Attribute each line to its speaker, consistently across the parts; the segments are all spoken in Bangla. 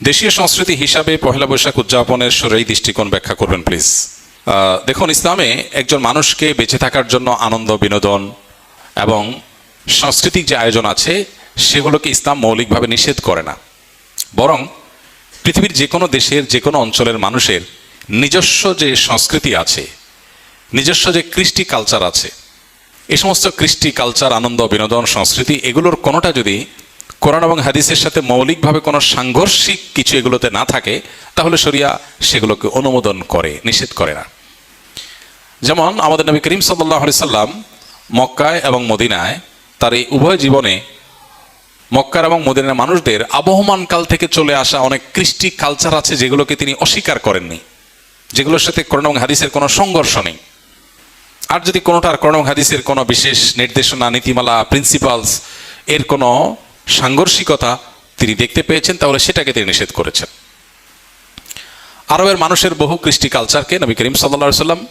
Speaker 1: দেশীয় সংস্কৃতি হিসাবে পহেলা বৈশাখ উদযাপনের শরীরী দৃষ্টিকোণ ব্যাখ্যা করবেন প্লিজ। দেখুন, ইসলামে একজন মানুষকে বেঁচে থাকার জন্য আনন্দ, বিনোদন এবং সাংস্কৃতিক যে আয়োজন আছে সেগুলোকে ইসলাম মৌলিকভাবে নিষেধ করে না, বরং পৃথিবীর যে কোনো দেশের যে কোনো অঞ্চলের মানুষের নিজস্ব যে সংস্কৃতি আছে, নিজস্ব যে কৃষ্টি কালচার আছে, এই সমস্ত কৃষ্টি কালচার, আনন্দ, বিনোদন, সংস্কৃতি এগুলোর কোনোটা যদি কোরআন এবং হাদিসের সাথে মৌলিকভাবে কোনো সাংঘর্ষিক কিছু এগুলোতে না থাকে, তাহলে শরিয়া সেগুলোকে অনুমোদন করে, নিষেধ করে না। যেমন আমাদের নবী করিম সাল্লাল্লাহু আলাইহি সাল্লাম মক্কায় এবং মদিনায় তার এই উভয় জীবনে মক্কার এবং মদিনার মানুষদের আবহমান কাল থেকে চলে আসা অনেক কৃষ্টি কালচার আছে যেগুলোকে তিনি অস্বীকার করেননি, যেগুলোর সাথে কোরআন এবং হাদিসের কোনো সংঘর্ষ নেই। আর যদি কোনোটার কোরআন এবং হাদিসের কোনো বিশেষ নির্দেশনা, নীতিমালা, প্রিন্সিপালস এর কোনো সাংঘর্ষিকতা তিনি দেখতে পেয়েছেন, তাহলে সেটাকে তিনি নিষেধ করেছেন। আরবের মানুষের বহু কৃষ্টি কালচারকে নবী করিম সাল্লাল্লাহু আলাইহি সাল্লাম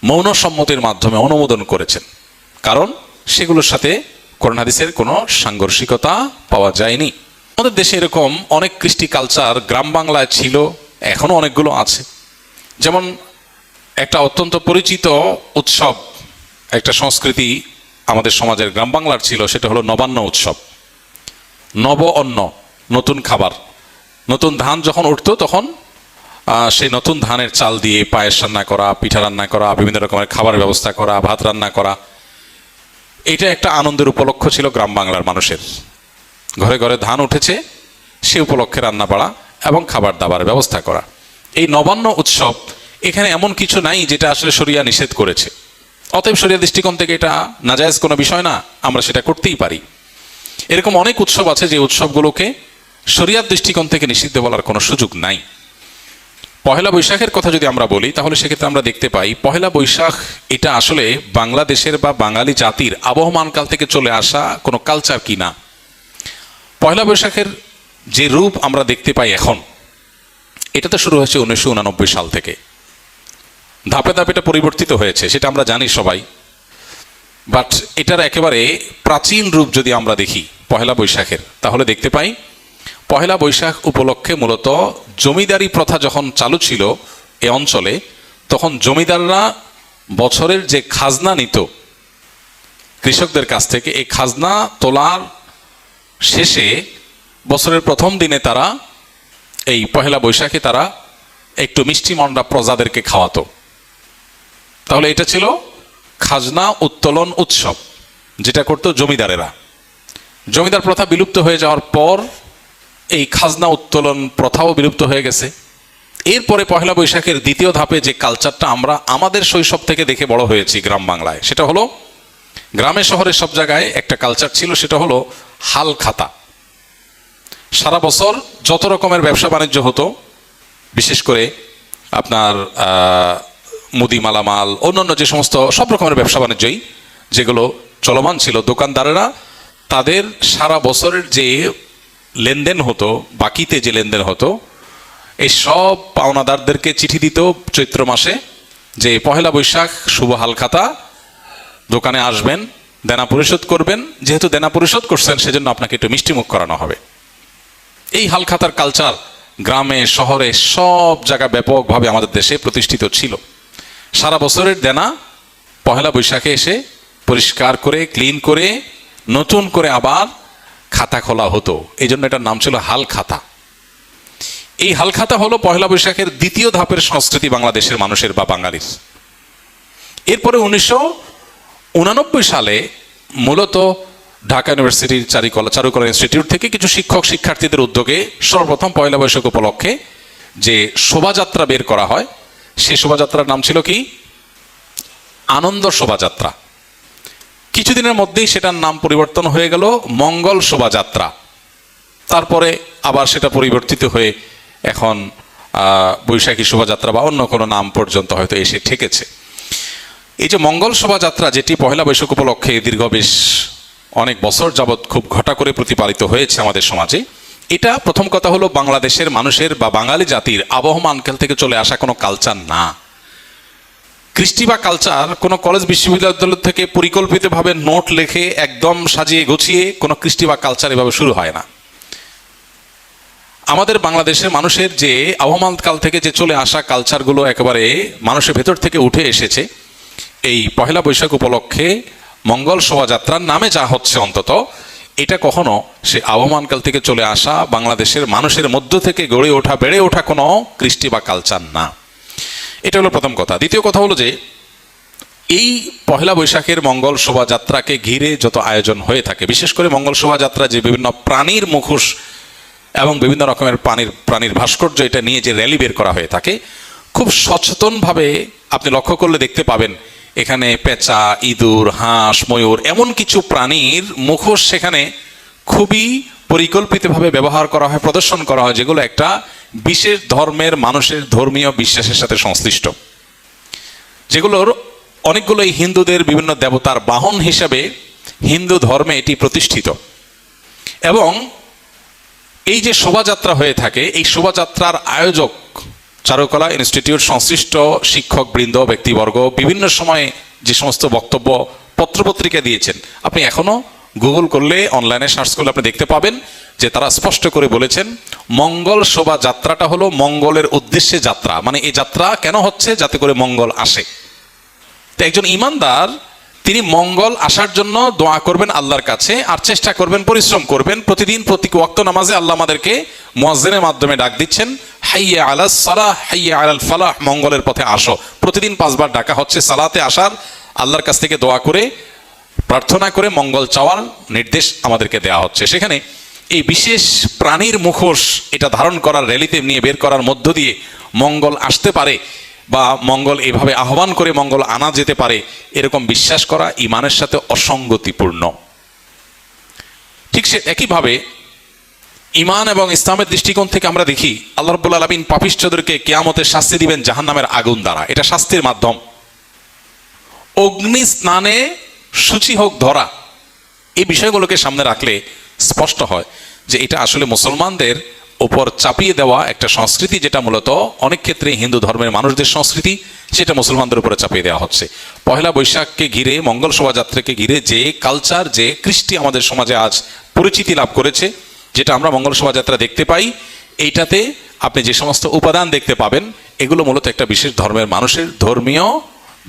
Speaker 1: মৌন সম্মতির মাধ্যমে অনুমোদন করেছেন, কারণ সেগুলোর সাথে কোরআন হাদিসের কোনো সাংঘর্ষিকতা পাওয়া যায়নি। আমাদের দেশে এরকম অনেক কৃষ্টি কালচার গ্রাম বাংলায় ছিল, এখনো অনেকগুলো আছে। যেমন একটা অত্যন্ত পরিচিত উৎসব, একটা সংস্কৃতি আমাদের সমাজের গ্রাম বাংলার ছিল, সেটা হলো নবান্ন উৎসব। নব অন্ন, নতুন খাবার, নতুন ধান যখন উঠতো তখন সেই নতুন ধানের চাল দিয়ে পায়েস রান্না করা, পিঠা রান্না করা, বিভিন্ন রকমের খাবারের ব্যবস্থা করা, ভাত রান্না করা, এটা একটা আনন্দের উপলক্ষ ছিল গ্রাম বাংলার মানুষের। ঘরে ঘরে ধান উঠেছে, সে উপলক্ষে রান্না বাড়া এবং খাবার দাবারের ব্যবস্থা করা। এই নবান্ন উৎসব এখানে এমন কিছু নাই যেটা আসলে শরিয়া নিষেধ করেছে, অতএব শরিয়া দৃষ্টিকোণ থেকে এটা নাজায়েজ কোনো বিষয় না, আমরা সেটা করতেই পারি। এরকম অনেক উৎসব আছে যে উৎসবগুলোকে শরিয়ার দৃষ্টিকোণ থেকে নিষিদ্ধ বলার কোনো সুযোগ নাই। পহেলা বৈশাখের কথা যদি আমরা বলি, তাহলে সেক্ষেত্রে আমরা দেখতে পাই পহেলা বৈশাখ এটা আসলে বাংলাদেশের বা বাঙালি জাতির আবহমান কাল থেকে চলে আসা কোনো কালচার কি না। পহেলা বৈশাখের যে রূপ আমরা দেখতে পাই এখন, এটা তো শুরু হয়েছে 1989 সাল থেকে। ধাপে ধাপে এটা পরিবর্তিত হয়েছে, সেটা আমরা জানি সবাই। বাট এটার একেবারে প্রাচীন রূপ যদি আমরা দেখি পহেলা বৈশাখের, তাহলে দেখতে পাই পহেলা বৈশাখ উপলক্ষে মূলত জমিদারি প্রথা যখন চালু ছিল এ অঞ্চলে, তখন জমিদাররা বছরের যে খাজনা নিত কৃষকদের কাছ থেকে, এই খাজনা তোলার শেষে বছরের প্রথম দিনে তারা এই পহেলা বৈশাখে তারা একটু মিষ্টি মন্ডা প্রজাদেরকে খাওয়াতো। তাহলে এটা ছিল খাজনা উত্তোলন উৎসব, যেটা করতো জমিদারেরা। জমিদার প্রথা বিলুপ্ত হয়ে যাওয়ার পর এই খাজনা উত্তোলন প্রথাও বিলুপ্ত হয়ে গেছে। এরপরে পহেলা বৈশাখের দ্বিতীয় ধাপে যে কালচারটা আমরা আমাদের শৈশব থেকে দেখে বড় হয়েছি গ্রাম বাংলায়, সেটা হলো গ্রামে শহরে সব জায়গায় একটা কালচার ছিল, সেটা হলো হাল খাতা। সারা বছর যত রকমের ব্যবসা বাণিজ্য হতো, বিশেষ করে আপনার মুদি মালামাল, অন্যান্য যে সমস্ত সব রকমের ব্যবসা বাণিজ্যই যেগুলো চলমান ছিল, দোকানদারেরা তাদের সারা বছরের যে লেনদেন হতো, বাকিতে যে লেনদেন হতো, এই সব পাওনাদারদেরকে চিঠি দিত চৈত্র মাসে যে পহেলা বৈশাখ শুভ হালখাতা, দোকানে আসবেন, দেনা পরিশোধ করবেন, যেহেতু দেনা পরিশোধ করছেন সেজন্য আপনাকে একটু মিষ্টিমুখ করানো হবে। এই হালখাতার কালচার গ্রামে শহরে সব জায়গায় ব্যাপকভাবে আমাদের দেশে প্রতিষ্ঠিত ছিল। সারা বছরের দেনা পহেলা বৈশাখে এসে পরিষ্কার করে, ক্লিন করে, নতুন করে আবার খাতা খোলা হতো। এই জন্য এটার নাম ছিল হাল খাতা। এই হাল খাতা হলো পহেলা বৈশাখের দ্বিতীয় ধাপের সংস্কৃতি বাংলাদেশের মানুষের বা বাঙালির। এরপরে 1989 সালে মূলত ঢাকা ইউনিভার্সিটির চারুকলা ইনস্টিটিউট থেকে কিছু শিক্ষক শিক্ষার্থীদের উদ্যোগে সর্বপ্রথম পহেলা বৈশাখ উপলক্ষে যে শোভাযাত্রা বের করা হয়, সেই শোভাযাত্রার নাম ছিল কি? আনন্দ শোভাযাত্রা। কিছুদিনের মধ্যেই সেটার নাম পরিবর্তন হয়ে গেল মঙ্গল শোভাযাত্রা। তারপরে আবার সেটা পরিবর্তিত হয়ে এখন বৈশাখী শোভাযাত্রা বা অন্য কোনো নাম পর্যন্ত হয়তো এসে ঠেকেছে। এই যে মঙ্গল শোভাযাত্রা, যেটি পহেলা বৈশাখ উপলক্ষে দীর্ঘ বেশ অনেক বছর যাবৎ খুব ঘটা করে প্রতিপালিত হয়েছে আমাদের সমাজে, এটা প্রথম কথা হলো বাংলাদেশের মানুষের বা বাঙালি জাতির আবহমান কাল থেকে চলে আসা কোনো কালচার না। কৃষ্টি বা কালচার কোনো কলেজ বিশ্ববিদ্যালয় থেকে পরিকল্পিতভাবে নোট লেখে একদম সাজিয়ে গুছিয়ে কোনো কৃষ্টি বা কালচার এভাবে শুরু হয় না। আমাদের বাংলাদেশের মানুষের যে আহ্বান কাল থেকে যে চলে আসা কালচারগুলো একেবারে মানুষের ভেতর থেকে উঠে এসেছে, এই পহেলা বৈশাখ উপলক্ষে মঙ্গল শোভাযাত্রার নামে যা হচ্ছে, অন্তত এটা কখনো সে আহ্বানকাল থেকে চলে আসা বাংলাদেশের মানুষের মধ্য থেকে গড়ে ওঠা, বেড়ে ওঠা কোনো কৃষ্টি বা কালচার না। এটা হলো প্রথম কথা। দ্বিতীয় কথা হলো যে এই পহেলা বৈশাখের মঙ্গল শোভাযাত্রাকে ঘিরে যত আয়োজন হয়ে থাকে, বিশেষ করে মঙ্গল শোভাযাত্রা যে বিভিন্ন প্রাণীর মুখোশ এবং বিভিন্ন রকমের প্রাণীর ভাস্কর্য এটা নিয়ে যে র্যালি বের করা হয়ে থাকে, খুব সচেতনভাবে আপনি লক্ষ্য করলে দেখতে পাবেন এখানে পেঁচা, ইঁদুর, হাঁস, ময়ূর এমন কিছু প্রাণীর মুখোশ সেখানে খুবই পরিকল্পিতভাবে ব্যবহার করা হয়, প্রদর্শন করা হয়, যেগুলো একটা বিশেষ ধর্মের মানুষের ধর্মীয় বিশ্বাসের সাথে সংশ্লিষ্ট, যেগুলোর অনেকগুলোই হিন্দুদের বিভিন্ন দেবতার বাহন হিসাবে হিন্দু ধর্মে এটি প্রতিষ্ঠিত। এবং এই যে শোভাযাত্রা হয়ে থাকে, এই শোভাযাত্রার আয়োজক চারুকলা ইনস্টিটিউট সংশ্লিষ্ট শিক্ষকবৃন্দ, ব্যক্তিবর্গ বিভিন্ন সময়ে যে সমস্ত বক্তব্য পত্রপত্রিকা দিয়েছেন, আপনি এখনো গুগল করলে, অনলাইনে সার্চ করলে আপনি দেখতে পাবেন যে তারা স্পষ্ট করে বলেছেন মঙ্গল শোভাযাত্রাটা হলো মঙ্গলের উদ্দেশ্যে যাত্রা। মানে এই যাত্রা কেন হচ্ছে? যাতে করে মঙ্গল আসে। তো একজন ইমানদার তিনি মঙ্গল আসার জন্য দোয়া করবেন আল্লাহর কাছে, আর চেষ্টা করবেন, পরিশ্রম করবেন। প্রতিদিন প্রতি ওয়াক্ত নামাজে আল্লাহ আমাদেরকে মুয়াজ্জিনের মাধ্যমে ডাক দিচ্ছেন, হাইয়া আলাস সালাহ, হাইয়া আলাল ফালাহ, মঙ্গলের পথে আসো। প্রতিদিন 5 বার ডাকা হচ্ছে সালাতে আসার, আল্লাহর কাছ থেকে দোয়া করে, প্রার্থনা করে মঙ্গল চাওয়ার নির্দেশ আমাদেরকে দেওয়া হচ্ছে। সেখানে এই বিশেষ প্রাণীর মুখোশ এটা ধারণ করার, র্যালিতে নিয়ে বের করার মধ্য দিয়ে মঙ্গল আসতে পারে বা মঙ্গল এভাবে আহ্বান করে মঙ্গল আনা যেতে পারে, এরকম বিশ্বাস করা ঈমানের সাথে অসঙ্গতিপূর্ণ। ঠিক সে একইভাবে ঈমান এবং ইসলামের দৃষ্টিকোণ থেকে আমরা দেখি আল্লাহ রাব্বুল আলামিন পাপিষ্ঠদেরকে কিয়ামতের শাস্তি দিবেন জাহান্নামের আগুন দ্বারা। এটা শাস্তির মাধ্যম। অগ্নি স্নানে সূচি হোক ধরা, এই বিষয়গুলোকে সামনে রাখলে স্পষ্ট হয় যে এটা আসলে মুসলমানদের উপর চাপিয়ে দেওয়া একটা সংস্কৃতি, যেটা মূলত অনেক ক্ষেত্রে হিন্দু ধর্মের মানুষদের সংস্কৃতি, সেটা মুসলমানদের উপরে চাপিয়ে দেওয়া হচ্ছে। পহেলা বৈশাখকে ঘিরে, মঙ্গল শোভাযাত্রাকে ঘিরে যে কালচার, যে কৃষ্টি আমাদের সমাজে আজ পরিচিতি লাভ করেছে, যেটা আমরা মঙ্গল শোভাযাত্রা দেখতে পাই, এইটাতে আপনি যে সমস্ত উপাদান দেখতে পাবেন, এগুলো মূলত একটা বিশেষ ধর্মের মানুষের ধর্মীয়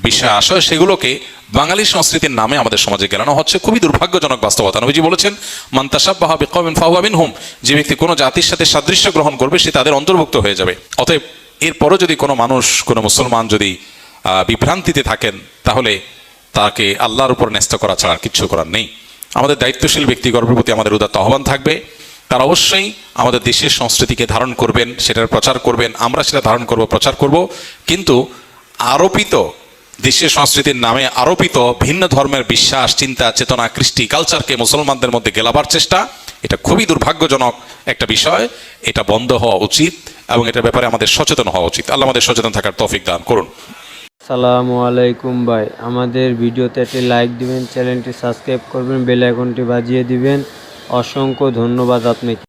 Speaker 1: বিষয় আশয়, সেগুলোকে বাঙালি সংস্কৃতির নামে আমাদের সমাজে গেলানো হচ্ছে। খুবই দুর্ভাগ্যজনক বাস্তবতা। নবীজি বলেছেন, মান তাশাব্বাহা বিকওমিন ফাহুয়া মিনহুম, যে ব্যক্তি কোনো জাতির সাথে সাদৃশ্য গ্রহণ করবে সে তাদের অন্তর্ভুক্ত হয়ে যাবে। অতএব এরপরও যদি কোনো মানুষ, কোনো মুসলমান যদি বিভ্রান্তিতে থাকেন, তাহলে তাকে আল্লাহর উপর ন্যস্ত করা ছাড়া আর কিচ্ছু করার নেই। আমাদের দায়িত্বশীল ব্যক্তিগণের প্রতি আমাদের উদাত্ত আহ্বান থাকবে, তারা অবশ্যই আমাদের দেশের সংস্কৃতিকে ধারণ করবেন, সেটার প্রচার করবেন, আমরা সেটা ধারণ করব, প্রচার করব। কিন্তু আরোপিত দেশের সংস্কৃতির নামে আরোপিত ভিন্ন ধর্মের বিশ্বাস, চিন্তা, চেতনা, কৃষ্টি, কালচারকে মুসলমানদের মধ্যে গেলাবার চেষ্টা, এটা খুবই দুর্ভাগ্যজনক একটা বিষয়। এটা বন্ধ হওয়া উচিত এবং এটার ব্যাপারে আমাদের সচেতন হওয়া উচিত। আল্লাহ আমাদের সচেতন থাকার তৌফিক দান করুন।
Speaker 2: আসসালামু আলাইকুম ভাই, আমাদের ভিডিওতে একটি লাইক দিবেন, চ্যানেলটি সাবস্ক্রাইব করবেন, বেল আইকনটি বাজিয়ে দিবেন। অসংখ্য ধন্যবাদ আপনাকে।